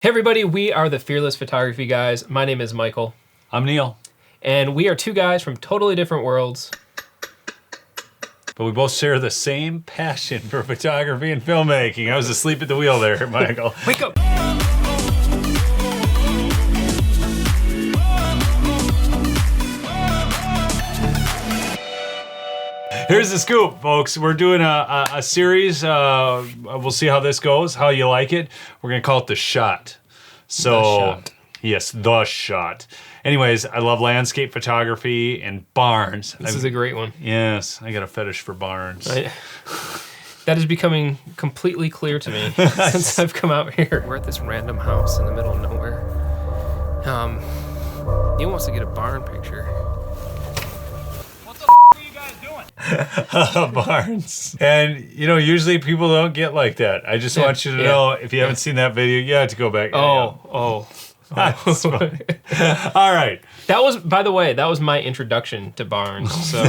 Hey everybody, we are the Fearless Photography Guys. My name is Michael. I'm Neil. And we are two guys from totally different worlds. But we both share the same passion for photography and filmmaking. I was asleep at the wheel there, Michael. Wake up! Here's the scoop, folks. We're doing a series. We'll see how this goes, how you like it. We're gonna call it The Shot. So, The Shot. Yes, The Shot. Anyways, I love landscape photography and barns. This is a great one. Yes, I got a fetish for barns. That is becoming completely clear to me since I've come out here. We're at this random house in the middle of nowhere. Neil wants to get a barn picture. Barns. And, you know, usually people don't get like that. I just want you to know, if you haven't seen that video, you have to go back. Oh. That's funny. All right. That was, by the way, that was my introduction to barns. So.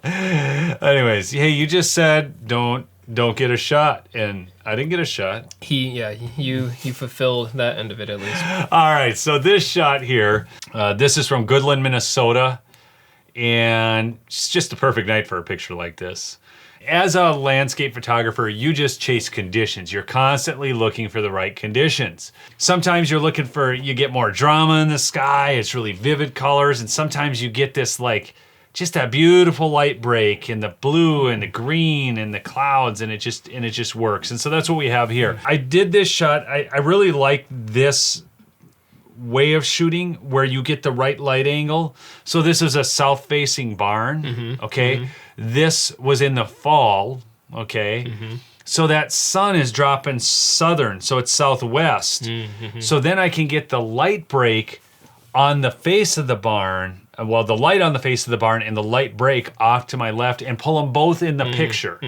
Anyways, hey, you just said don't get a shot, and I didn't get a shot. You fulfilled that end of it at least. All right, so this shot here, this is from Goodland, Minnesota. And it's just a perfect night for a picture like this. As a landscape photographer, you just chase conditions. You're constantly looking for the right conditions. Sometimes you're looking for, you get more drama in the sky, it's really vivid colors, and sometimes you get this like, just that beautiful light break in the blue and the green and the clouds, and it just works. And so that's what we have here. I did this shot, I really like this way of shooting where you get the right light angle. So this is a south-facing barn, okay? This was in the fall, okay? So that sun is dropping southern, so it's southwest. So then I can get the light break on the face of the barn, well, the light on the face of the barn and the light break off to my left and pull them both in the picture.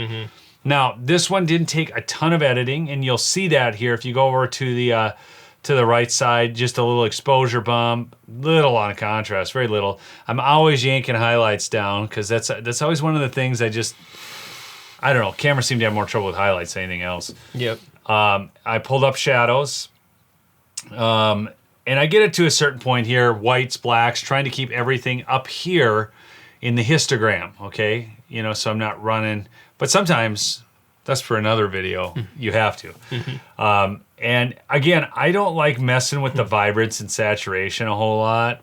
Now, this one didn't take a ton of editing, and you'll see that here if you go over to the right side, just a little exposure bump, little on contrast, very little. I'm always yanking highlights down because that's always one of the things I don't know, cameras seem to have more trouble with highlights than anything else. Yep. I pulled up shadows, and I get it to a certain point here, whites, blacks, trying to keep everything up here in the histogram, okay? You know, so I'm not running, but sometimes, that's for another video, you have to. And again, I don't like messing with the vibrance and saturation a whole lot.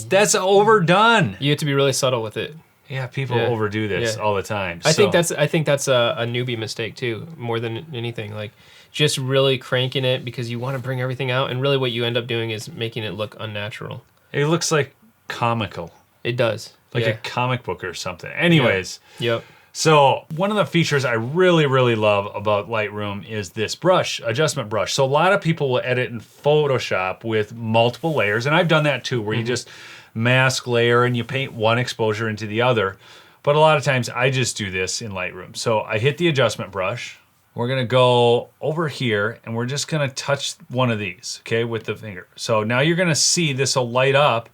That's overdone. You have to be really subtle with it. Yeah, people overdo this all the time. I think that's a newbie mistake too, more than anything. Like just really cranking it because you want to bring everything out, and really what you end up doing is making it look unnatural. It looks like comical. It does. Like a comic book or something. Anyways. Yep. So one of the features I really, really love about Lightroom is this brush, adjustment brush. So a lot of people will edit in Photoshop with multiple layers, and I've done that too, where you just mask layer and you paint one exposure into the other. But a lot of times I just do this in Lightroom. So I hit the adjustment brush. We're gonna go over here and we're just gonna touch one of these, okay, with the finger. So now you're gonna see this will light up.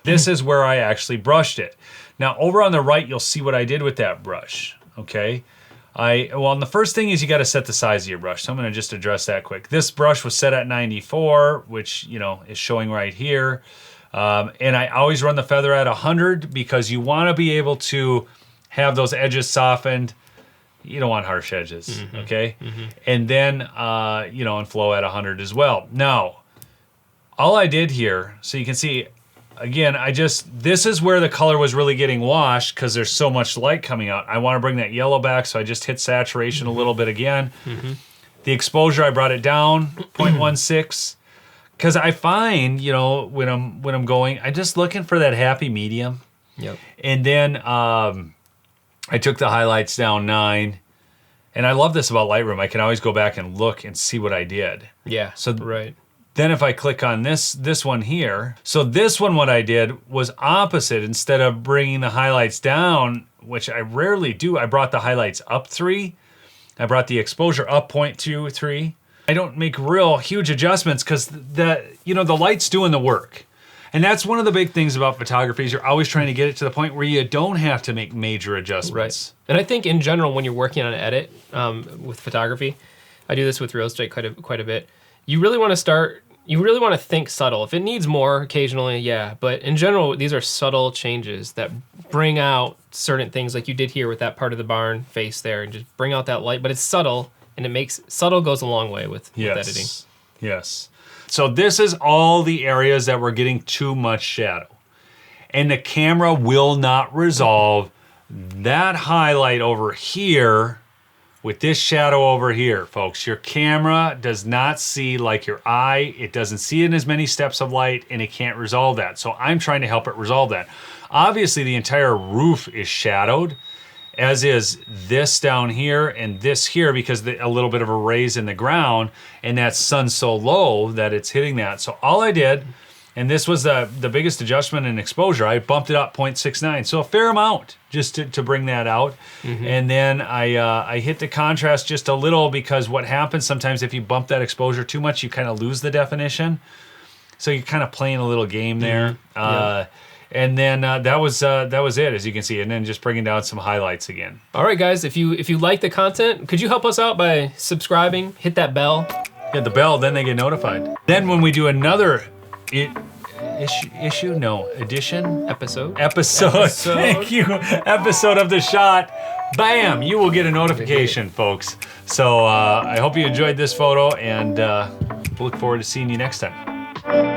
This is where I actually brushed it. Now over on the right, you'll see what I did with that brush, okay? Well, the first thing is you gotta set the size of your brush. So I'm gonna just address that quick. This brush was set at 94, which, you know, is showing right here. And I always run the feather at 100 because you wanna be able to have those edges softened. You don't want harsh edges, okay? And then, you know, and flow at 100 as well. Now, all I did here, so you can see, again, this is where the color was really getting washed because there's so much light coming out. I want to bring that yellow back, so I just hit saturation a little bit again. The exposure, I brought it down, 0.16. Because I find, you know, when I'm going, I'm just looking for that happy medium. Yep. And then I took the highlights down 9. And I love this about Lightroom. I can always go back and look and see what I did. Yeah, so right. Then if I click on this one here, so this one, what I did was opposite. Instead of bringing the highlights down, which I rarely do, I brought the highlights up 3. I brought the exposure up 0.23. I don't make real huge adjustments because the light's doing the work. And that's one of the big things about photography is you're always trying to get it to the point where you don't have to make major adjustments. Right. And I think in general, when you're working on an edit with photography, I do this with real estate quite a bit. You really want to think subtle. If it needs more occasionally, yeah. But in general, these are subtle changes that bring out certain things like you did here with that part of the barn face there and just bring out that light. But it's subtle, and subtle goes a long way with editing. Yes. So this is all the areas that we're getting too much shadow. And the camera will not resolve that highlight over here with this shadow over here, folks. Your camera does not see like your eye. It doesn't see in as many steps of light, and it can't resolve that. So I'm trying to help it resolve that. Obviously, the entire roof is shadowed, as is this down here and this here, because a little bit of a raise in the ground, and that sun's so low that it's hitting that. So all I did, and this was the biggest adjustment in exposure, I bumped it up 0.69, so a fair amount just to bring that out. And then I hit the contrast just a little, because what happens sometimes if you bump that exposure too much, you kind of lose the definition. So you're kind of playing a little game there. And then that was it, as you can see, and then just bringing down some highlights again. All right, guys, if you like the content, could you help us out by subscribing, hit that bell? Hit the bell, then they get notified. Then when we do another edition? Episode. Thank you. Episode of The Shot. Bam! You will get a notification, folks. So I hope you enjoyed this photo, and we'll look forward to seeing you next time.